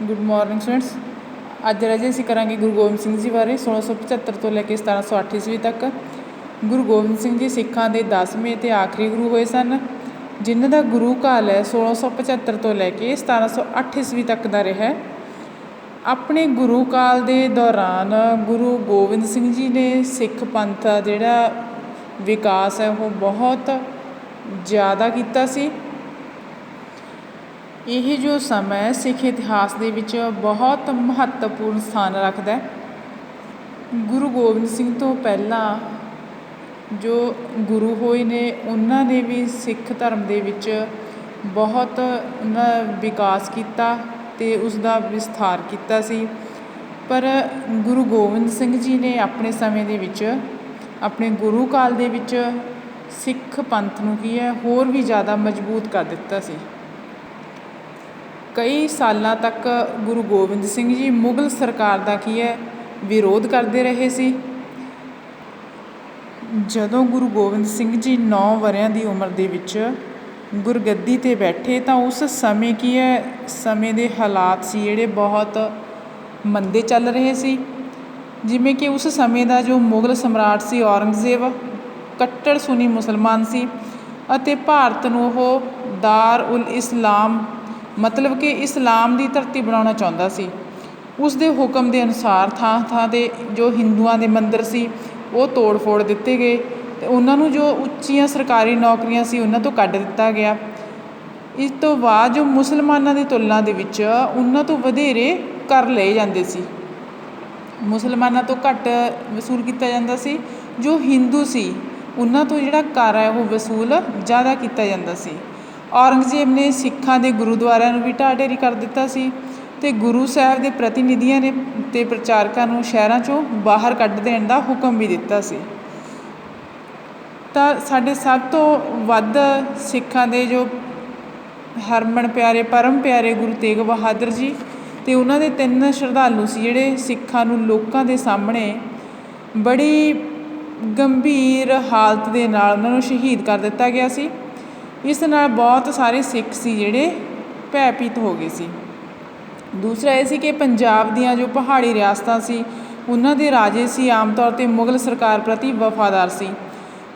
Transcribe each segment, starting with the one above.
Good morning students. ਅੱਜ ਰਾਜੇ ਅਸੀਂ ਕਰਾਂਗੇ ਗੁਰੂ ਗੋਬਿੰਦ ਸਿੰਘ ਜੀ ਬਾਰੇ। 1675 ਤੋਂ ਲੈ ਕੇ 1708 ਈਸਵੀ ਤੱਕ ਗੁਰੂ ਗੋਬਿੰਦ ਸਿੰਘ ਜੀ ਸਿੱਖਾਂ ਦੇ 10ਵੇਂ ਅਤੇ ਆਖਰੀ ਗੁਰੂ ਹੋਏ ਸਨ, ਜਿਨ੍ਹਾਂ ਦਾ ਗੁਰੂ ਕਾਲ ਹੈ 1675 ਤੋਂ ਲੈ ਕੇ 1708 ਈਸਵੀ ਤੱਕ ਦਾ ਰਿਹਾ। ਆਪਣੇ ਗੁਰੂ ਕਾਲ ਦੇ ਦੌਰਾਨ ਗੁਰੂ ਗੋਬਿੰਦ ਸਿੰਘ ਜੀ ਨੇ ਸਿੱਖ ਪੰਥ ਦਾ ਜਿਹੜਾ ਵਿਕਾਸ ਹੈ ਉਹ ਬਹੁਤ ਜ਼ਿਆਦਾ ਕੀਤਾ ਸੀ। ਇਹ ਜੋ ਸਮਾਂ ਹੈ ਸਿੱਖ ਇਤਿਹਾਸ ਦੇ ਵਿੱਚ ਬਹੁਤ ਮਹੱਤਵਪੂਰਨ ਸਥਾਨ ਰੱਖਦਾ ਹੈ। ਗੁਰੂ ਗੋਬਿੰਦ ਸਿੰਘ ਤੋਂ ਪਹਿਲਾਂ ਜੋ ਗੁਰੂ ਹੋਏ ਨੇ ਉਹਨਾਂ ਨੇ ਵੀ ਸਿੱਖ ਧਰਮ ਦੇ ਵਿੱਚ ਬਹੁਤ ਉਹਨਾਂ ਵਿਕਾਸ ਕੀਤਾ ਅਤੇ ਉਸ ਦਾ ਵਿਸਥਾਰ ਕੀਤਾ ਸੀ। ਪਰ ਗੁਰੂ ਗੋਬਿੰਦ ਸਿੰਘ ਜੀ ਨੇ ਆਪਣੇ ਸਮੇਂ ਦੇ ਵਿੱਚ ਆਪਣੇ ਗੁਰੂ ਕਾਲ ਦੇ ਵਿੱਚ ਸਿੱਖ ਪੰਥ ਨੂੰ ਕੀ ਹੈ ਹੋਰ ਵੀ ਜ਼ਿਆਦਾ ਮਜ਼ਬੂਤ ਕਰ ਦਿੱਤਾ ਸੀ। ਕਈ ਸਾਲਾਂ ਤੱਕ ਗੁਰੂ ਗੋਬਿੰਦ ਸਿੰਘ ਜੀ ਮੁਗਲ ਸਰਕਾਰ ਦਾ ਕੀ ਹੈ ਵਿਰੋਧ ਕਰਦੇ ਰਹੇ ਸੀ। ਜਦੋਂ ਗੁਰੂ ਗੋਬਿੰਦ ਸਿੰਘ ਜੀ 9 ਵਰ੍ਹਿਆਂ ਦੀ ਉਮਰ ਦੇ ਵਿੱਚ ਗੁਰਗੱਦੀ 'ਤੇ ਬੈਠੇ ਤਾਂ ਉਸ ਸਮੇਂ ਕੀ ਹੈ ਸਮੇਂ ਦੇ ਹਾਲਾਤ ਸੀ ਜਿਹੜੇ ਬਹੁਤ ਮੰਦੇ ਚੱਲ ਰਹੇ ਸੀ। ਜਿਵੇਂ ਕਿ ਉਸ ਸਮੇਂ ਦਾ ਜੋ ਮੁਗਲ ਸਮਰਾਟ ਸੀ ਔਰੰਗਜ਼ੇਬ ਕੱਟੜ ਸੁੰਨੀ ਮੁਸਲਮਾਨ ਸੀ ਅਤੇ ਭਾਰਤ ਨੂੰ ਉਹ ਦਾਰ ਉਲ ਇਸਲਾਮ ਮਤਲਬ ਕਿ ਇਸਲਾਮ ਦੀ ਧਰਤੀ ਬਣਾਉਣਾ ਚਾਹੁੰਦਾ ਸੀ। ਉਸ ਦੇ ਹੁਕਮ ਦੇ ਅਨੁਸਾਰ ਥਾਂ ਥਾਂ 'ਤੇ ਜੋ ਹਿੰਦੂਆਂ ਦੇ ਮੰਦਰ ਸੀ ਉਹ ਤੋੜ ਫੋੜ ਦਿੱਤੇ ਗਏ ਅਤੇ ਉਹਨਾਂ ਨੂੰ ਜੋ ਉੱਚੀਆਂ ਸਰਕਾਰੀ ਨੌਕਰੀਆਂ ਸੀ ਉਹਨਾਂ ਤੋਂ ਕੱਢ ਦਿੱਤਾ ਗਿਆ। ਇਸ ਤੋਂ ਬਾਅਦ ਜੋ ਮੁਸਲਮਾਨਾਂ ਦੀ ਤੁਲਨਾ ਦੇ ਵਿੱਚ ਉਹਨਾਂ ਤੋਂ ਵਧੇਰੇ ਕਰ ਲਏ ਜਾਂਦੇ ਸੀ। ਮੁਸਲਮਾਨਾਂ ਤੋਂ ਘੱਟ ਵਸੂਲ ਕੀਤਾ ਜਾਂਦਾ ਸੀ। ਜੋ ਹਿੰਦੂ ਸੀ ਉਹਨਾਂ ਤੋਂ ਜਿਹੜਾ ਕਰ ਹੈ ਉਹ ਵਸੂਲ ਜ਼ਿਆਦਾ ਕੀਤਾ ਜਾਂਦਾ ਸੀ। ਔਰੰਗਜ਼ੇਬ ਨੇ ਸਿੱਖਾਂ ਦੇ ਗੁਰਦੁਆਰਿਆਂ ਨੂੰ ਵੀ ਢਾਹ ਢੇਰੀ ਕਰ ਦਿੱਤਾ ਸੀ ਅਤੇ ਗੁਰੂ ਸਾਹਿਬ ਦੇ ਪ੍ਰਤੀਨਿਧੀਆਂ ਨੇ ਅਤੇ ਪ੍ਰਚਾਰਕਾਂ ਨੂੰ ਸ਼ਹਿਰਾਂ 'ਚੋਂ ਬਾਹਰ ਕੱਢ ਦੇਣ ਦਾ ਹੁਕਮ ਵੀ ਦਿੱਤਾ ਸੀ। ਤਾਂ ਸਾਡੇ ਸਭ ਤੋਂ ਵੱਧ ਸਿੱਖਾਂ ਦੇ ਜੋ ਹਰਮਨ ਪਿਆਰੇ ਪਰਮ ਪਿਆਰੇ ਗੁਰੂ ਤੇਗ ਬਹਾਦਰ ਜੀ ਅਤੇ ਉਹਨਾਂ ਦੇ 3 ਸ਼ਰਧਾਲੂ ਸੀ ਜਿਹੜੇ ਸਿੱਖਾਂ ਨੂੰ ਲੋਕਾਂ ਦੇ ਸਾਹਮਣੇ ਬੜੀ ਗੰਭੀਰ ਹਾਲਤ ਦੇ ਨਾਲ ਉਹਨਾਂ ਨੂੰ ਸ਼ਹੀਦ ਕਰ ਦਿੱਤਾ ਗਿਆ ਸੀ। ਇਸ ਨਾਲ ਬਹੁਤ ਸਾਰੇ ਸਿੱਖ ਸੀ ਜਿਹੜੇ ਭੈਭੀਤ ਹੋ ਗਏ ਸੀ। ਦੂਸਰਾ ਇਹ ਸੀ ਕਿ ਪੰਜਾਬ ਦੀਆਂ ਜੋ ਪਹਾੜੀ ਰਿਆਸਤਾਂ ਸੀ ਉਹਨਾਂ ਦੇ ਰਾਜੇ ਸੀ ਆਮ ਤੌਰ 'ਤੇ ਮੁਗਲ ਸਰਕਾਰ ਪ੍ਰਤੀ ਵਫਾਦਾਰ ਸੀ।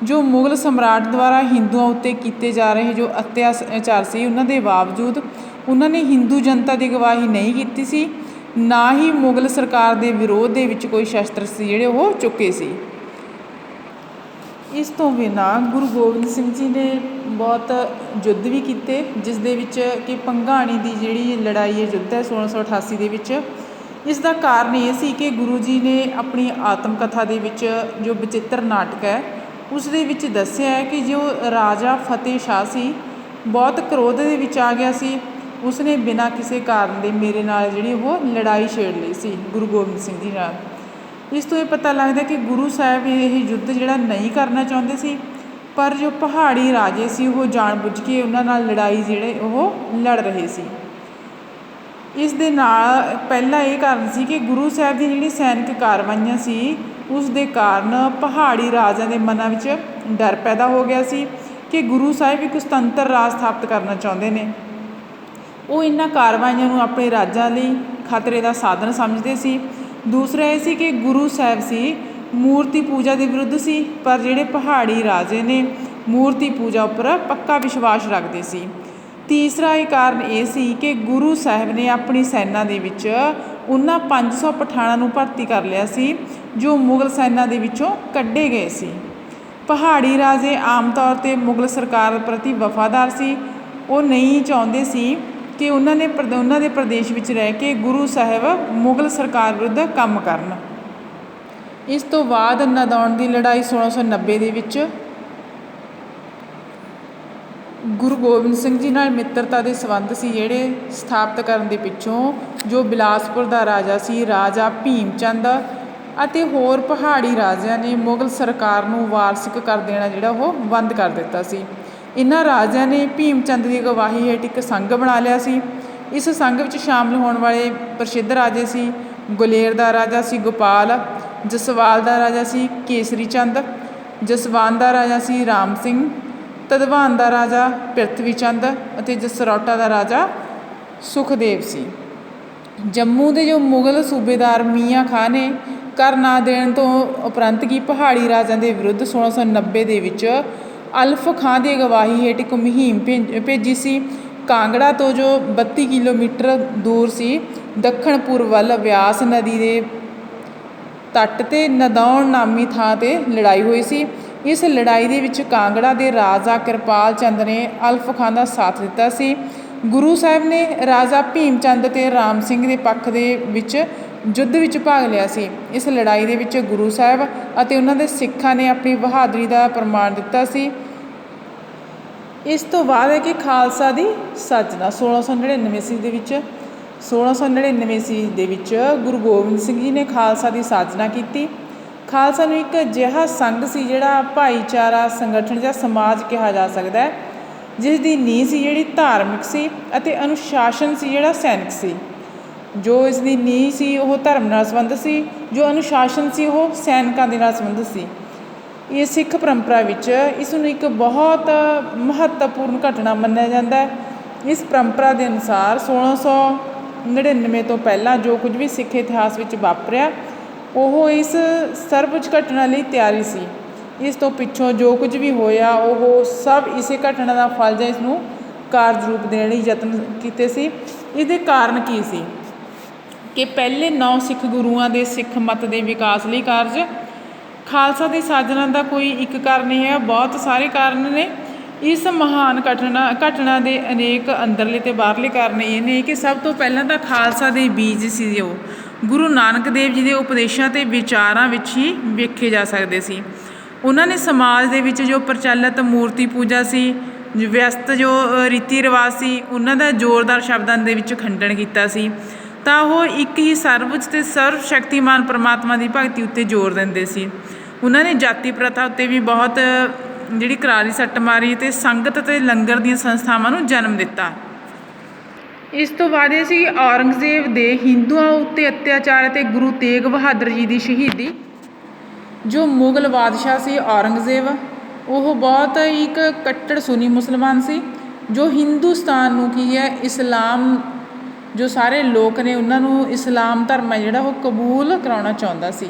ਜੋ ਮੁਗਲ ਸਮਰਾਟ ਦੁਆਰਾ ਹਿੰਦੂਆਂ ਉੱਤੇ ਕੀਤੇ ਜਾ ਰਹੇ ਜੋ ਅਤਿਆਚਾਰ ਸੀ ਉਹਨਾਂ ਦੇ ਬਾਵਜੂਦ ਉਹਨਾਂ ਨੇ ਹਿੰਦੂ ਜਨਤਾ ਦੀ ਗਵਾਹੀ ਨਹੀਂ ਕੀਤੀ ਸੀ, ਨਾ ਹੀ ਮੁਗਲ ਸਰਕਾਰ ਦੇ ਵਿਰੋਧ ਦੇ ਵਿੱਚ ਕੋਈ ਸ਼ਸਤਰ ਸੀ ਜਿਹੜੇ ਉਹ ਚੁੱਕੇ ਸੀ। ਇਸ ਤੋਂ ਬਿਨਾਂ ਗੁਰੂ ਗੋਬਿੰਦ ਸਿੰਘ ਜੀ ਨੇ ਬਹੁਤ ਯੁੱਧ ਵੀ ਕੀਤੇ, ਜਿਸ ਦੇ ਵਿੱਚ ਕਿ ਭੰਗਾਣੀ ਦੀ ਜਿਹੜੀ ਲੜਾਈ ਹੈ ਯੁੱਧ ਹੈ 1688 ਦੇ ਵਿੱਚ। ਇਸ ਦਾ ਕਾਰਨ ਇਹ ਸੀ ਕਿ ਗੁਰੂ ਜੀ ਨੇ ਆਪਣੀ ਆਤਮ ਕਥਾ ਦੇ ਵਿੱਚ ਜੋ ਬਚਿੱਤਰ ਨਾਟਕ ਹੈ ਉਸ ਦੇ ਵਿੱਚ ਦੱਸਿਆ ਹੈ ਕਿ ਜੋ ਰਾਜਾ ਫਤਿਹ ਸ਼ਾਹ ਸੀ ਬਹੁਤ ਕ੍ਰੋਧ ਦੇ ਵਿੱਚ ਆ ਗਿਆ ਸੀ। ਉਸਨੇ ਬਿਨਾਂ ਕਿਸੇ ਕਾਰਨ ਦੇ ਮੇਰੇ ਨਾਲ ਜਿਹੜੀ ਉਹ ਲੜਾਈ ਛੇੜ ਲਈ ਸੀ ਗੁਰੂ ਗੋਬਿੰਦ ਸਿੰਘ ਜੀ ਨਾਲ। ਇਸ ਤੋਂ ਇਹ ਪਤਾ ਲੱਗਦਾ ਕਿ ਗੁਰੂ ਸਾਹਿਬ ਇਹ ਯੁੱਧ ਜਿਹੜਾ ਨਹੀਂ ਕਰਨਾ ਚਾਹੁੰਦੇ ਸੀ, ਪਰ ਜੋ ਪਹਾੜੀ ਰਾਜੇ ਸੀ ਉਹ ਜਾਣ ਬੁੱਝ ਕੇ ਉਹਨਾਂ ਨਾਲ ਲੜਾਈ ਜਿਹੜੇ ਉਹ ਲੜ ਰਹੇ ਸੀ। ਇਸ ਦੇ ਨਾਲ ਪਹਿਲਾ ਇਹ ਕਾਰਨ ਸੀ ਕਿ ਗੁਰੂ ਸਾਹਿਬ ਦੀ ਜਿਹੜੀ ਸੈਨਿਕ ਕਾਰਵਾਈਆਂ ਸੀ ਉਸ ਦੇ ਕਾਰਨ ਪਹਾੜੀ ਰਾਜਿਆਂ ਦੇ ਮਨਾਂ ਵਿੱਚ ਡਰ ਪੈਦਾ ਹੋ ਗਿਆ ਸੀ ਕਿ ਗੁਰੂ ਸਾਹਿਬ ਇੱਕ ਸੁਤੰਤਰ ਰਾਜ ਸਥਾਪਿਤ ਕਰਨਾ ਚਾਹੁੰਦੇ ਨੇ। ਉਹ ਇਹਨਾਂ ਕਾਰਵਾਈਆਂ ਨੂੰ ਆਪਣੇ ਰਾਜਾਂ ਲਈ ਖਤਰੇ ਦਾ ਸਾਧਨ ਸਮਝਦੇ ਸੀ। ਦੂਸਰਾ ਇਹ ਸੀ ਕਿ ਗੁਰੂ ਸਾਹਿਬ ਸੀ ਮੂਰਤੀ ਪੂਜਾ ਦੇ ਵਿਰੁੱਧ ਸੀ, ਪਰ ਜਿਹੜੇ ਪਹਾੜੀ ਰਾਜੇ ਨੇ ਮੂਰਤੀ ਪੂਜਾ ਉੱਪਰ ਪੱਕਾ ਵਿਸ਼ਵਾਸ ਰੱਖਦੇ ਸੀ। ਤੀਸਰਾ ਇਹ ਕਾਰਨ ਇਹ ਸੀ ਕਿ ਗੁਰੂ ਸਾਹਿਬ ਨੇ ਆਪਣੀ ਸੈਨਾ ਦੇ ਵਿੱਚ ਉਹਨਾਂ 500 ਪਠਾਣਾਂ ਨੂੰ ਭਰਤੀ ਕਰ ਲਿਆ ਸੀ ਜੋ ਮੁਗਲ ਸੈਨਾ ਦੇ ਵਿੱਚੋਂ ਕੱਢੇ ਗਏ ਸੀ। ਪਹਾੜੀ ਰਾਜੇ ਆਮ ਤੌਰ 'ਤੇ ਮੁਗਲ ਸਰਕਾਰ ਪ੍ਰਤੀ ਵਫਾਦਾਰ ਸੀ। ਉਹ ਨਹੀਂ ਚਾਹੁੰਦੇ ਸੀ ਕਿ ਉਹਨਾਂ ਦੇ ਪ੍ਰਦੇਸ਼ ਵਿੱਚ ਰਹਿ ਕੇ ਗੁਰੂ ਸਾਹਿਬ ਮੁਗਲ ਸਰਕਾਰ ਵਿਰੁੱਧ ਕੰਮ ਕਰਨ। ਇਸ ਤੋਂ ਬਾਅਦ ਨਦੌਣ ਦੀ ਲੜਾਈ 1690 ਦੇ ਵਿੱਚ ਗੁਰੂ ਗੋਬਿੰਦ ਸਿੰਘ ਜੀ ਨਾਲ ਮਿੱਤਰਤਾ ਦੇ ਸੰਬੰਧ ਸੀ ਜਿਹੜੇ ਸਥਾਪਿਤ ਕਰਨ ਦੇ ਪਿੱਛੋਂ ਜੋ ਬਿਲਾਸਪੁਰ ਦਾ ਰਾਜਾ ਸੀ ਰਾਜਾ ਭੀਮ ਚੰਦ ਅਤੇ ਹੋਰ ਪਹਾੜੀ ਰਾਜਿਆਂ ਨੇ ਮੁਗਲ ਸਰਕਾਰ ਨੂੰ ਵਾਰਸਿਕ ਕਰ ਦੇਣਾ ਜਿਹੜਾ ਉਹ ਬੰਦ ਕਰ ਦਿੱਤਾ ਸੀ। ਇਹਨਾਂ ਰਾਜਿਆਂ ਨੇ ਭੀਮ ਚੰਦ ਦੀ ਅਗਵਾਈ ਹੇਠ ਇੱਕ ਸੰਘ ਬਣਾ ਲਿਆ ਸੀ। ਇਸ ਸੰਘ ਵਿੱਚ ਸ਼ਾਮਲ ਹੋਣ ਵਾਲੇ ਪ੍ਰਸਿੱਧ ਰਾਜੇ ਸੀ ਗੁਲੇਰ ਦਾ ਰਾਜਾ ਸੀ ਗੋਪਾਲ, ਜਸਵਾਲ ਦਾ ਰਾਜਾ ਸੀ ਕੇਸਰੀ ਚੰਦ, ਜਸਵਾਨ ਦਾ ਰਾਜਾ ਸੀ ਰਾਮ ਸਿੰਘ, ਤਦਵਾਨ ਦਾ ਰਾਜਾ ਪ੍ਰਿਥਵੀ ਚੰਦ ਅਤੇ ਜਸਰੌਟਾ ਦਾ ਰਾਜਾ ਸੁਖਦੇਵ ਸੀ। ਜੰਮੂ ਦੇ ਜੋ ਮੁਗਲ ਸੂਬੇਦਾਰ ਮੀਆਂ ਖਾਂ ਨੇ ਕਰ ਨਾ ਦੇਣ ਤੋਂ ਉਪਰੰਤ ਕੀ ਪਹਾੜੀ ਰਾਜਾਂ ਦੇ ਵਿਰੁੱਧ 1690 ਦੇ ਵਿੱਚ ਅਲਫ ਖਾਂ ਦੀ ਅਗਵਾਈ ਹੇਠ ਇੱਕ ਮੁਹਿੰਮ ਭੇਜੀ ਸੀ। ਕਾਂਗੜਾ ਤੋਂ ਜੋ 32 ਕਿਲੋਮੀਟਰ ਦੂਰ ਸੀ ਦੱਖਣ ਪੂਰਬ ਵੱਲ ਬਿਆਸ ਨਦੀ ਦੇ ਤੱਟ 'ਤੇ ਨਦੌਣ ਨਾਮੀ ਥਾਂ 'ਤੇ ਲੜਾਈ ਹੋਈ ਸੀ। ਇਸ ਲੜਾਈ ਦੇ ਵਿੱਚ ਕਾਂਗੜਾ ਦੇ ਰਾਜਾ ਕਿਰਪਾਲ ਚੰਦ ਨੇ ਅਲਫ ਖਾਂ ਦਾ ਸਾਥ ਦਿੱਤਾ ਸੀ। ਗੁਰੂ ਸਾਹਿਬ ਨੇ ਰਾਜਾ ਭੀਮ ਚੰਦ ਅਤੇ ਰਾਮ ਸਿੰਘ ਦੇ ਪੱਖ ਦੇ ਵਿੱਚ ਯੁੱਧ ਵਿੱਚ ਭਾਗ ਲਿਆ ਸੀ। ਇਸ ਲੜਾਈ ਦੇ ਵਿੱਚ ਗੁਰੂ ਸਾਹਿਬ ਅਤੇ ਉਹਨਾਂ ਦੇ ਸਿੱਖਾਂ ਨੇ ਆਪਣੀ ਬਹਾਦਰੀ ਦਾ ਪ੍ਰਮਾਣ ਦਿੱਤਾ ਸੀ। ਇਸ ਤੋਂ ਬਾਅਦ ਹੈ ਕਿ ਖਾਲਸਾ ਦੀ ਸਾਜਨਾ 1699 ਈਸਵੀ ਦੇ ਵਿੱਚ 1699 ਈਸਵੀ ਦੇ ਵਿੱਚ ਗੁਰੂ ਗੋਬਿੰਦ ਸਿੰਘ ਜੀ ਨੇ ਖਾਲਸਾ ਦੀ ਸਾਜਨਾ ਕੀਤੀ। ਖਾਲਸਾ ਨੂੰ ਇੱਕ ਅਜਿਹਾ ਸੰਘ ਸੀ ਜਿਹੜਾ ਭਾਈਚਾਰਾ ਸੰਗਠਨ ਜਾਂ ਸਮਾਜ ਕਿਹਾ ਜਾ ਸਕਦਾ ਹੈ, ਜਿਸ ਦੀ ਨੀਂਹ ਸੀ ਜਿਹੜੀ ਧਾਰਮਿਕ ਸੀ ਅਤੇ ਅਨੁਸ਼ਾਸਨ ਸੀ ਜਿਹੜਾ ਸੈਨਿਕ ਸੀ। ਜੋ ਇਸ ਦੀ ਨੀਂਹ ਸੀ ਉਹ ਧਰਮ ਨਾਲ ਸੰਬੰਧਿਤ ਸੀ, ਜੋ ਅਨੁਸ਼ਾਸਨ ਸੀ ਉਹ ਸੈਨਿਕਾਂ ਦੇ ਨਾਲ ਸੰਬੰਧਿਤ ਸੀ। ਇਹ ਸਿੱਖ ਪਰੰਪਰਾ ਵਿੱਚ ਇਸ ਨੂੰ ਇੱਕ ਬਹੁਤ ਮਹੱਤਵਪੂਰਨ ਘਟਨਾ ਮੰਨਿਆ ਜਾਂਦਾ ਹੈ। ਇਸ ਪਰੰਪਰਾ ਦੇ ਅਨੁਸਾਰ 1699 ਤੋਂ ਪਹਿਲਾਂ ਜੋ ਕੁਝ ਵੀ ਸਿੱਖ ਇਤਿਹਾਸ ਵਿੱਚ ਵਾਪਰਿਆ ਉਹ ਇਸ ਸਰਵਉੱਚ ਘਟਨਾ ਲਈ ਤਿਆਰੀ ਸੀ। ਇਸ ਤੋਂ ਪਿੱਛੋਂ ਜੋ ਕੁਝ ਵੀ ਹੋਇਆ ਉਹ ਸਭ ਇਸੇ ਘਟਨਾ ਦਾ ਫਲ ਜਾਂ ਇਸ ਨੂੰ ਕਾਰਜ ਰੂਪ ਦੇਣ ਲਈ ਯਤਨ ਕੀਤੇ ਸੀ। ਇਹਦੇ ਕਾਰਨ ਕੀ ਸੀ ਕਿ ਪਹਿਲੇ 9 ਸਿੱਖ ਗੁਰੂਆਂ ਦੇ ਸਿੱਖ ਮਤ ਦੇ ਵਿਕਾਸ ਲਈ ਕਾਰਜ। ਖਾਲਸਾ ਦੀ ਸਾਜਨਾ ਦਾ ਕੋਈ ਇੱਕ ਕਾਰਨ ਨਹੀਂ ਹੈ, ਬਹੁਤ ਸਾਰੇ ਕਾਰਨ ਨੇ। ਇਸ ਮਹਾਨ ਘਟਨਾ ਦੇ ਅਨੇਕ ਅੰਦਰਲੇ ਅਤੇ ਬਾਹਰਲੇ ਕਾਰਨ ਇਹ ਨੇ ਕਿ ਸਭ ਤੋਂ ਪਹਿਲਾਂ ਤਾਂ ਖਾਲਸਾ ਦੇ ਬੀਜ ਸੀ ਜੋ ਗੁਰੂ ਨਾਨਕ ਦੇਵ ਜੀ ਦੇ ਉਪਦੇਸ਼ਾਂ ਅਤੇ ਵਿਚਾਰਾਂ ਵਿੱਚ ਹੀ ਵੇਖੇ ਜਾ ਸਕਦੇ ਸੀ। ਉਹਨਾਂ ਨੇ ਸਮਾਜ ਦੇ ਵਿੱਚ ਜੋ ਪ੍ਰਚਲਿਤ ਮੂਰਤੀ ਪੂਜਾ ਸੀ, ਵਿਅਸਤ ਜੋ ਰੀਤੀ ਰਿਵਾਜ ਸੀ, ਉਹਨਾਂ ਦਾ ਜ਼ੋਰਦਾਰ ਸ਼ਬਦਾਂ ਦੇ ਵਿੱਚ ਖੰਡਨ ਕੀਤਾ ਸੀ। ਤਾਂ ਉਹ ਇੱਕ ਹੀ ਸਰਵਉੱਚ ਅਤੇ ਸਰਵ ਸ਼ਕਤੀਮਾਨ ਪਰਮਾਤਮਾ ਦੀ ਭਗਤੀ ਉੱਤੇ ਜ਼ੋਰ ਦਿੰਦੇ ਸੀ। ਉਹਨਾਂ ਨੇ ਜਾਤੀ ਪ੍ਰਥਾ ਉੱਤੇ ਵੀ ਬਹੁਤ ਜਿਹੜੀ ਕਰਾਰੀ ਸੱਟ ਮਾਰੀ ਅਤੇ ਸੰਗਤ ਅਤੇ ਲੰਗਰ ਦੀਆਂ ਸੰਸਥਾਵਾਂ ਨੂੰ ਜਨਮ ਦਿੱਤਾ। ਇਸ ਤੋਂ ਬਾਅਦ ਇਹ ਸੀ ਔਰੰਗਜ਼ੇਬ ਦੇ ਹਿੰਦੂਆਂ ਉੱਤੇ ਅਤਿਆਚਾਰ ਅਤੇ ਗੁਰੂ ਤੇਗ ਬਹਾਦਰ ਜੀ ਦੀ ਸ਼ਹੀਦੀ। ਜੋ ਮੁਗਲ ਬਾਦਸ਼ਾਹ ਸੀ ਔਰੰਗਜ਼ੇਬ, ਉਹ ਬਹੁਤ ਇੱਕ ਕੱਟੜ ਸੁੰਨੀ ਮੁਸਲਮਾਨ ਸੀ, ਜੋ ਹਿੰਦੁਸਤਾਨ ਨੂੰ ਕੀ ਹੈ ਇਸਲਾਮ ਜੋ ਸਾਰੇ ਲੋਕ ਨੇ ਉਹਨਾਂ ਨੂੰ ਇਸਲਾਮ ਧਰਮ ਹੈ ਜਿਹੜਾ ਉਹ ਕਬੂਲ ਕਰਾਉਣਾ ਚਾਹੁੰਦਾ ਸੀ।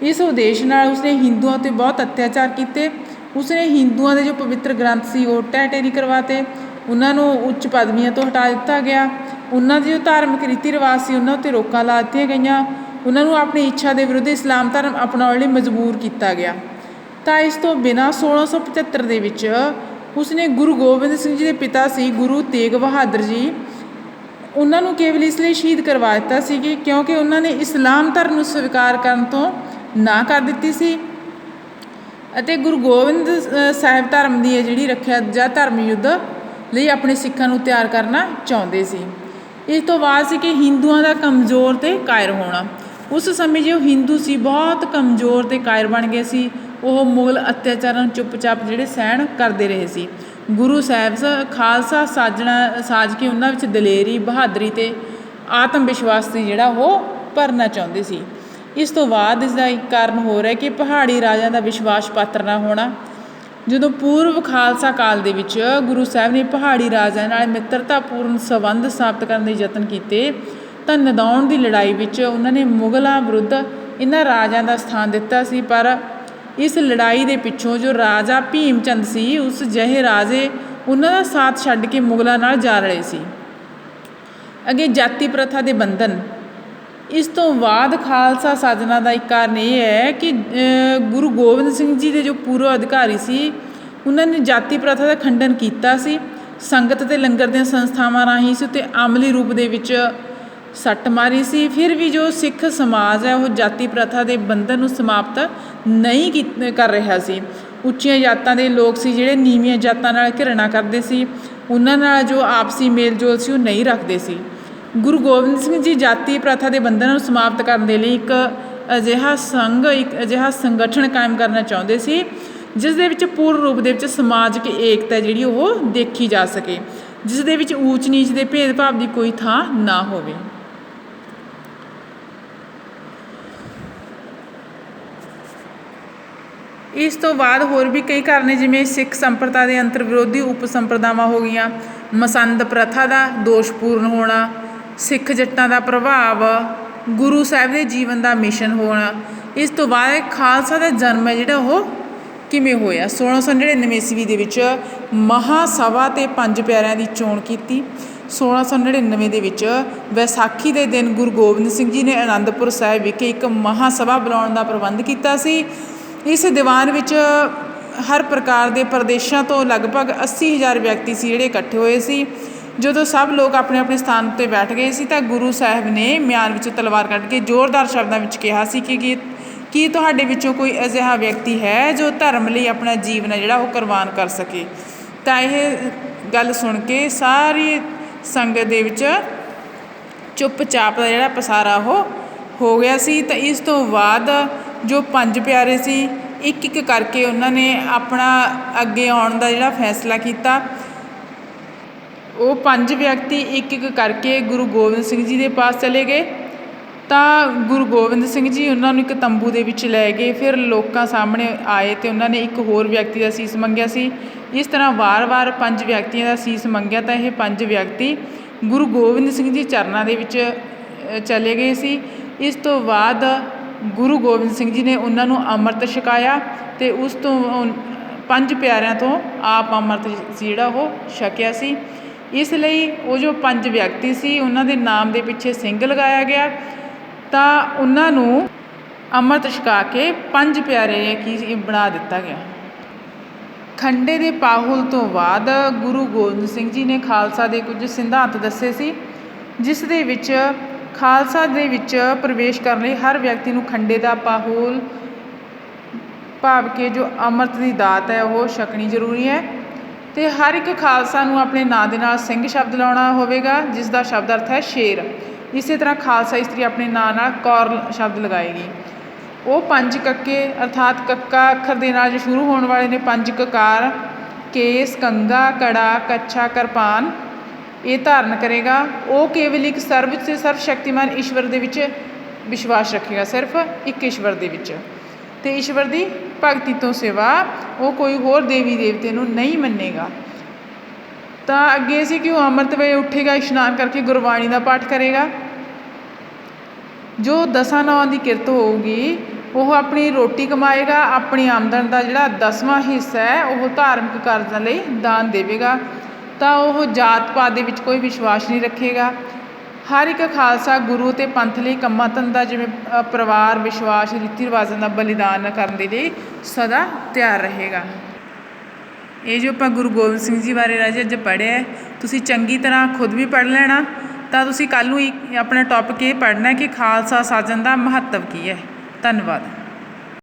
ਇਸ ਉਦੇਸ਼ ਨਾਲ ਉਸਨੇ ਹਿੰਦੂਆਂ ਉੱਤੇ ਬਹੁਤ ਅਤਿਆਚਾਰ ਕੀਤੇ। ਉਸਨੇ ਹਿੰਦੂਆਂ ਦੇ ਜੋ ਪਵਿੱਤਰ ਗ੍ਰੰਥ ਸੀ ਉਹ ਢਹਿ ਢੇਰੀ ਕਰਵਾਤੇ, ਉਹਨਾਂ ਨੂੰ ਉੱਚ ਪਦਵੀਆਂ ਤੋਂ ਹਟਾ ਦਿੱਤਾ ਗਿਆ। ਉਹਨਾਂ ਦੇ ਜੋ ਧਾਰਮਿਕ ਰੀਤੀ ਰਿਵਾਜ ਸੀ ਉਹਨਾਂ ਉੱਤੇ ਰੋਕਾਂ ਲਾ ਦਿੱਤੀਆਂ ਗਈਆਂ। ਉਹਨਾਂ ਨੂੰ ਆਪਣੀ ਇੱਛਾ ਦੇ ਵਿਰੁੱਧ ਇਸਲਾਮ ਧਰਮ ਅਪਣਾਉਣ ਲਈ ਮਜਬੂਰ ਕੀਤਾ ਗਿਆ। ਤਾਂ ਇਸ ਤੋਂ ਬਿਨਾਂ 1675 ਦੇ ਵਿੱਚ ਉਸਨੇ ਗੁਰੂ ਗੋਬਿੰਦ ਸਿੰਘ ਜੀ ਦੇ ਪਿਤਾ ਸੀ ਗੁਰੂ ਤੇਗ ਬਹਾਦਰ ਜੀ, ਉਹਨਾਂ ਨੂੰ ਕੇਵਲ ਇਸ ਲਈ ਸ਼ਹੀਦ ਕਰਵਾ ਦਿੱਤਾ ਸੀ ਕਿ ਕਿਉਂਕਿ ਉਹਨਾਂ ਨੇ ਇਸਲਾਮ ਧਰਮ ਨੂੰ ਸਵੀਕਾਰ ਕਰਨ ਤੋਂ ਨਾ ਕਰ ਦਿੱਤੀ ਸੀ ਅਤੇ ਗੁਰੂ ਗੋਬਿੰਦ ਸਾਹਿਬ ਧਰਮ ਦੀ ਜਿਹੜੀ ਰੱਖਿਆ ਜਾਂ ਧਰਮ ਯੁੱਧ ਲਈ ਆਪਣੇ ਸਿੱਖਾਂ ਨੂੰ ਤਿਆਰ ਕਰਨਾ ਚਾਹੁੰਦੇ ਸੀ। ਇਸ ਤੋਂ ਬਾਅਦ ਸੀ ਕਿ ਹਿੰਦੂਆਂ ਦਾ ਕਮਜ਼ੋਰ ਅਤੇ ਕਾਇਰ ਹੋਣਾ। ਉਸ ਸਮੇਂ ਜੋ ਹਿੰਦੂ ਸੀ ਬਹੁਤ ਕਮਜ਼ੋਰ ਅਤੇ ਕਾਇਰ ਬਣ ਗਏ ਸੀ। ਉਹ ਮੁਗਲ ਅਤਿਆਚਾਰਾਂ ਨੂੰ ਚੁੱਪ-ਚਾਪ ਜਿਹੜੇ ਸਹਿਣ ਕਰਦੇ ਰਹੇ ਸੀ। ਗੁਰੂ ਸਾਹਿਬ ਖਾਲਸਾ ਸਾਜ ਕੇ ਉਹਨਾਂ ਵਿੱਚ ਦਲੇਰੀ, ਬਹਾਦਰੀ ਅਤੇ ਆਤਮ ਵਿਸ਼ਵਾਸ ਸੀ ਜਿਹੜਾ ਉਹ ਭਰਨਾ ਚਾਹੁੰਦੇ ਸੀ। ਇਸ ਤੋਂ ਬਾਅਦ ਇਸ ਦਾ ਇੱਕ ਕਾਰਨ ਹੋਰ ਹੈ ਕਿ ਪਹਾੜੀ ਰਾਜਿਆਂ ਦਾ ਵਿਸ਼ਵਾਸ ਪਾਤਰ ਨਾ ਹੋਣਾ। ਜਦੋਂ ਪੂਰਵ ਖਾਲਸਾ ਕਾਲ ਦੇ ਵਿੱਚ ਗੁਰੂ ਸਾਹਿਬ ਨੇ ਪਹਾੜੀ ਰਾਜਿਆਂ ਨਾਲ ਮਿੱਤਰਤਾਪੂਰਨ ਸੰਬੰਧ ਸਥਾਪਿਤ ਕਰਨ ਦੇ ਯਤਨ ਕੀਤੇ ਤਾਂ ਨਦੌਣ ਦੀ ਲੜਾਈ ਵਿੱਚ ਉਹਨਾਂ ਨੇ ਮੁਗਲਾਂ ਵਿਰੁੱਧ ਇਹਨਾਂ ਰਾਜਿਆਂ ਦਾ ਸਥਾਨ ਦਿੱਤਾ ਸੀ। ਪਰ ਇਸ ਲੜਾਈ ਦੇ ਪਿੱਛੋਂ ਜੋ ਰਾਜਾ ਭੀਮ ਚੰਦ ਸੀ ਉਸ ਜਿਹੇ ਰਾਜੇ ਉਹਨਾਂ ਦਾ ਸਾਥ ਛੱਡ ਕੇ ਮੁਗਲਾਂ ਨਾਲ ਜਾ ਰਲੇ ਸੀ। ਅੱਗੇ ਜਾਤੀ ਪ੍ਰਥਾ ਦੇ ਬੰਧਨ। ਇਸ ਤੋਂ ਬਾਅਦ ਖਾਲਸਾ ਸਾਜਨਾ ਦਾ ਇੱਕ ਕਾਰਨ ਇਹ ਹੈ ਕਿ ਗੁਰੂ ਗੋਬਿੰਦ ਸਿੰਘ ਜੀ ਦੇ ਜੋ ਪੂਰਵ ਅਧਿਕਾਰੀ ਸੀ ਉਹਨਾਂ ਨੇ ਜਾਤੀ ਪ੍ਰਥਾ ਦਾ ਖੰਡਨ ਕੀਤਾ ਸੀ। ਸੰਗਤ ਅਤੇ ਲੰਗਰ ਦੀਆਂ ਸੰਸਥਾਵਾਂ ਰਾਹੀਂ ਇਸ ਉੱਤੇ ਅਮਲੀ ਰੂਪ ਦੇ ਵਿੱਚ ਸੱਟ ਮਾਰੀ ਸੀ। ਫਿਰ ਵੀ ਜੋ ਸਿੱਖ ਸਮਾਜ ਹੈ ਉਹ ਜਾਤੀ ਪ੍ਰਥਾ ਦੇ ਬੰਧਨ ਨੂੰ ਸਮਾਪਤ ਨਹੀਂ ਕਰ ਰਿਹਾ ਸੀ। ਉੱਚੀਆਂ ਜਾਤਾਂ ਦੇ ਲੋਕ ਸੀ ਜਿਹੜੇ ਨੀਵੀਆਂ ਜਾਤਾਂ ਨਾਲ ਘਿਰਣਾ ਕਰਦੇ ਸੀ, ਉਹਨਾਂ ਨਾਲ ਜੋ ਆਪਸੀ ਮੇਲ ਜੋਲ ਸੀ ਉਹ ਨਹੀਂ ਰੱਖਦੇ ਸੀ। ਗੁਰੂ ਗੋਬਿੰਦ ਸਿੰਘ ਜੀ ਜਾਤੀ ਪ੍ਰਥਾ ਦੇ ਬੰਧਨਾਂ ਨੂੰ ਸਮਾਪਤ ਕਰਨ ਦੇ ਲਈ ਇੱਕ ਅਜਿਹਾ ਸੰਗਠਨ ਕਾਇਮ ਕਰਨਾ ਚਾਹੁੰਦੇ ਸੀ ਜਿਸ ਦੇ ਵਿੱਚ ਪੂਰਨ ਰੂਪ ਦੇ ਵਿੱਚ ਸਮਾਜਿਕ ਏਕਤਾ ਜਿਹੜੀ ਉਹ ਦੇਖੀ ਜਾ ਸਕੇ, ਜਿਸ ਦੇ ਵਿੱਚ ਊਚ ਨੀਚ ਦੇ ਭੇਦਭਾਵ ਦੀ ਕੋਈ ਥਾਂ ਨਾ ਹੋਵੇ। ਇਸ ਤੋਂ ਬਾਅਦ ਹੋਰ ਵੀ ਕਈ ਕਾਰਨ ਨੇ, ਜਿਵੇਂ ਸਿੱਖ ਸੰਪਰਦਾ ਦੇ ਅੰਤਰ ਵਿਰੋਧੀ ਉਪ ਸੰਪਰਦਾਵਾਂ ਹੋ ਗਈਆਂ, ਮਸੰਦ ਪ੍ਰਥਾ ਦਾ ਦੋਸ਼ਪੂਰਨ ਹੋਣਾ, ਸਿੱਖ ਜੱਟਾਂ ਦਾ ਪ੍ਰਭਾਵ, ਗੁਰੂ ਸਾਹਿਬ ਦੇ ਜੀਵਨ ਦਾ ਮਿਸ਼ਨ ਹੋਣਾ। ਇਸ ਤੋਂ ਬਾਅਦ ਖਾਲਸਾ ਦਾ ਜਨਮ ਹੈ ਜਿਹੜਾ ਉਹ ਕਿਵੇਂ ਹੋਇਆ। 1699 ਈਸਵੀ ਦੇ ਵਿੱਚ ਮਹਾਂਸਭਾ ਅਤੇ 5 ਪਿਆਰਿਆਂ ਦੀ ਚੋਣ ਕੀਤੀ। 1699 ਦੇ ਵਿੱਚ ਵਿਸਾਖੀ ਦੇ ਦਿਨ ਗੁਰੂ ਗੋਬਿੰਦ ਸਿੰਘ ਜੀ ਨੇ ਅਨੰਦਪੁਰ ਸਾਹਿਬ ਵਿਖੇ ਇੱਕ ਮਹਾਂਸਭਾ ਬੁਲਾਉਣ ਦਾ ਪ੍ਰਬੰਧ ਕੀਤਾ ਸੀ। ਇਸ ਦੀਵਾਨ ਵਿੱਚ ਹਰ ਪ੍ਰਕਾਰ ਦੇ ਪ੍ਰਦੇਸ਼ਾਂ ਤੋਂ ਲਗਭਗ 80,000 ਵਿਅਕਤੀ ਸੀ ਜਿਹੜੇ ਇਕੱਠੇ ਹੋਏ ਸੀ। ਜਦੋਂ ਸਭ ਲੋਕ ਆਪਣੇ ਆਪਣੇ ਸਥਾਨ 'ਤੇ ਬੈਠ ਗਏ ਸੀ ਤਾਂ ਗੁਰੂ ਸਾਹਿਬ ਨੇ ਮਿਆਨ ਵਿੱਚੋਂ ਤਲਵਾਰ ਕੱਢ ਕੇ ਜ਼ੋਰਦਾਰ ਸ਼ਬਦਾਂ ਵਿੱਚ ਕਿਹਾ ਸੀ ਕਿ ਕੀ ਤੁਹਾਡੇ ਵਿੱਚੋਂ ਕੋਈ ਅਜਿਹਾ ਵਿਅਕਤੀ ਹੈ ਜੋ ਧਰਮ ਲਈ ਆਪਣਾ ਜੀਵਨ ਹੈ ਜਿਹੜਾ ਉਹ ਕੁਰਬਾਨ ਕਰ ਸਕੇ। ਤਾਂ ਇਹ ਗੱਲ ਸੁਣ ਕੇ ਸਾਰੀ ਸੰਗਤ ਦੇ ਵਿੱਚ ਚੁੱਪਚਾਪ ਦਾ ਜਿਹੜਾ ਪਸਾਰਾ ਉਹ ਹੋ ਗਿਆ ਸੀ। ਤਾਂ ਇਸ ਤੋਂ ਬਾਅਦ ਜੋ 5 ਪਿਆਰੇ ਸੀ ਇੱਕ ਇੱਕ ਕਰਕੇ ਉਹਨਾਂ ਨੇ ਆਪਣਾ ਅੱਗੇ ਆਉਣ ਦਾ ਜਿਹੜਾ ਫੈਸਲਾ ਕੀਤਾ। ਉਹ 5 ਵਿਅਕਤੀ ਇੱਕ ਇੱਕ ਕਰਕੇ ਗੁਰੂ ਗੋਬਿੰਦ ਸਿੰਘ ਜੀ ਦੇ ਪਾਸ ਚਲੇ ਗਏ। ਤਾਂ ਗੁਰੂ ਗੋਬਿੰਦ ਸਿੰਘ ਜੀ ਉਹਨਾਂ ਨੂੰ ਇੱਕ ਤੰਬੂ ਦੇ ਵਿੱਚ ਲੈ ਗਏ। ਫਿਰ ਲੋਕਾਂ ਸਾਹਮਣੇ ਆਏ ਅਤੇ ਉਹਨਾਂ ਨੇ ਇੱਕ ਹੋਰ ਵਿਅਕਤੀ ਦਾ ਸੀਸ ਮੰਗਿਆ ਸੀ। ਇਸ ਤਰ੍ਹਾਂ ਵਾਰ-ਵਾਰ 5 ਵਿਅਕਤੀਆਂ ਦਾ ਸੀਸ ਮੰਗਿਆ ਤਾਂ ਇਹ 5 ਵਿਅਕਤੀ ਗੁਰੂ ਗੋਬਿੰਦ ਸਿੰਘ ਜੀ ਚਰਨਾਂ ਦੇ ਵਿੱਚ ਚਲੇ ਗਏ ਸੀ। ਇਸ ਤੋਂ ਬਾਅਦ ਗੁਰੂ ਗੋਬਿੰਦ ਸਿੰਘ ਜੀ ਨੇ ਉਹਨਾਂ ਨੂੰ ਅੰਮ੍ਰਿਤ ਛਕਾਇਆ ਅਤੇ ਉਸ ਤੋਂ 5 ਪਿਆਰਿਆਂ ਤੋਂ ਆਪ ਅੰਮ੍ਰਿਤ ਸੀ ਜਿਹੜਾ ਉਹ ਛਕਿਆ ਸੀ। ਇਸ ਲਈ ਉਹ ਜੋ 5 ਵਿਅਕਤੀ ਸੀ ਉਹਨਾਂ ਦੇ ਨਾਮ ਦੇ ਪਿੱਛੇ ਸਿੰਘ ਲਗਾਇਆ ਗਿਆ। ਤਾਂ ਉਹਨਾਂ ਨੂੰ ਅੰਮ੍ਰਿਤ ਛਕਾ ਕੇ 5 ਪਿਆਰੇ ਕੀ ਬਣਾ ਦਿੱਤਾ ਗਿਆ। ਖੰਡੇ ਦੇ ਪਾਹੁਲ ਤੋਂ ਬਾਅਦ ਗੁਰੂ ਗੋਬਿੰਦ ਸਿੰਘ ਜੀ ਨੇ ਖਾਲਸਾ ਦੇ ਕੁਝ ਸਿਧਾਂਤ ਦੱਸੇ ਸੀ, ਜਿਸ ਦੇ ਵਿੱਚ ਖਾਲਸਾ ਦੇ ਵਿੱਚ ਪ੍ਰਵੇਸ਼ ਕਰਨ ਲਈ ਹਰ ਵਿਅਕਤੀ ਨੂੰ ਖੰਡੇ ਦਾ ਪਾਹੁਲ ਭਾਵ ਕਿ ਜੋ ਅੰਮ੍ਰਿਤ ਦੀ ਦਾਤ ਹੈ ਉਹ ਛਕਣੀ ਜ਼ਰੂਰੀ ਹੈ। ਅਤੇ ਹਰ ਇੱਕ ਖਾਲਸਾ ਨੂੰ ਆਪਣੇ ਨਾਂ ਦੇ ਨਾਲ ਸਿੰਘ ਸ਼ਬਦ ਲਾਉਣਾ ਹੋਵੇਗਾ, ਜਿਸ ਦਾ ਸ਼ਬਦ ਅਰਥ ਹੈ ਸ਼ੇਰ। ਇਸੇ ਤਰ੍ਹਾਂ ਖਾਲਸਾ ਇਸਤਰੀ ਆਪਣੇ ਨਾਂ ਨਾਲ ਕੌਰ ਸ਼ਬਦ ਲਗਾਏਗੀ। ਉਹ 5 ਕੱਕੇ ਅਰਥਾਤ ਕੱਕਾ ਅੱਖਰ ਦੇ ਨਾਲ ਜੋ ਸ਼ੁਰੂ ਹੋਣ ਵਾਲੇ ਨੇ 5 ਕਕਾਰ, ਕੇਸ, ਕੰਘਾ, ਕੜਾ, ਕੱਛਾ, ਕਿਰਪਾਨ ਇਹ ਧਾਰਨ ਕਰੇਗਾ। ਉਹ ਕੇਵਲ ਇੱਕ ਸਰਵ ਅਤੇ ਸਰਵ ਸ਼ਕਤੀਮਾਨ ਈਸ਼ਵਰ ਦੇ ਵਿੱਚ ਵਿਸ਼ਵਾਸ ਰੱਖੇਗਾ, ਸਿਰਫ ਇੱਕ ਈਸ਼ਵਰ ਦੇ ਵਿੱਚ, ਅਤੇ ਈਸ਼ਵਰ ਦੀ ਭਗਤੀ ਤੋਂ ਸਿਵਾ ਉਹ ਕੋਈ ਹੋਰ ਦੇਵੀ ਦੇਵਤੇ ਨੂੰ ਨਹੀਂ ਮੰਨੇਗਾ। ਤਾਂ ਅੱਗੇ ਸੀ ਕਿ ਉਹ ਅੰਮ੍ਰਿਤ ਵੇਲੇ ਉੱਠੇਗਾ, ਇਸ਼ਨਾਨ ਕਰਕੇ ਗੁਰਬਾਣੀ ਦਾ ਪਾਠ ਕਰੇਗਾ। ਜੋ 10 ਨੌਂ ਦੀ ਕਿਰਤ ਹੋਊਗੀ ਉਹ ਆਪਣੀ ਰੋਟੀ ਕਮਾਏਗਾ। ਆਪਣੀ ਆਮਦਨ ਦਾ ਜਿਹੜਾ 10ਵਾਂ ਹਿੱਸਾ ਹੈ ਉਹ ਧਾਰਮਿਕ ਕਾਰਜਾਂ ਲਈ ਦਾਨ ਦੇਵੇਗਾ। ਤਾਂ ਉਹ ਜਾਤ ਪਾਤ ਦੇ ਵਿੱਚ ਕੋਈ ਵਿਸ਼ਵਾਸ ਨਹੀਂ ਰੱਖੇਗਾ। ਹਰ ਇੱਕ ਖਾਲਸਾ ਗੁਰੂ ਅਤੇ ਪੰਥ ਲਈ ਕੰਮਾਂ ਧੰਦਾ ਜਿਵੇਂ ਪਰਿਵਾਰ, ਵਿਸ਼ਵਾਸ, ਰੀਤੀ ਰਿਵਾਜ਼ਾਂ ਦਾ ਬਲੀਦਾਨ ਕਰਨ ਦੇ ਲਈ ਸਦਾ ਤਿਆਰ ਰਹੇਗਾ। ਇਹ ਜੋ ਆਪਾਂ ਗੁਰੂ ਗੋਬਿੰਦ ਸਿੰਘ ਜੀ ਬਾਰੇ ਰਾਜੇ ਅੱਜ ਪੜ੍ਹਿਆ, ਤੁਸੀਂ ਚੰਗੀ ਤਰ੍ਹਾਂ ਖੁਦ ਵੀ ਪੜ੍ਹ ਲੈਣਾ। ਤਾਂ ਤੁਸੀਂ ਕੱਲ੍ਹ ਨੂੰ ਆਪਣਾ ਟੌਪਿਕ ਇਹ ਪੜ੍ਹਨਾ ਕਿ ਖਾਲਸਾ ਸਾਜਣ ਦਾ ਮਹੱਤਵ ਕੀ ਹੈ। ਧੰਨਵਾਦ।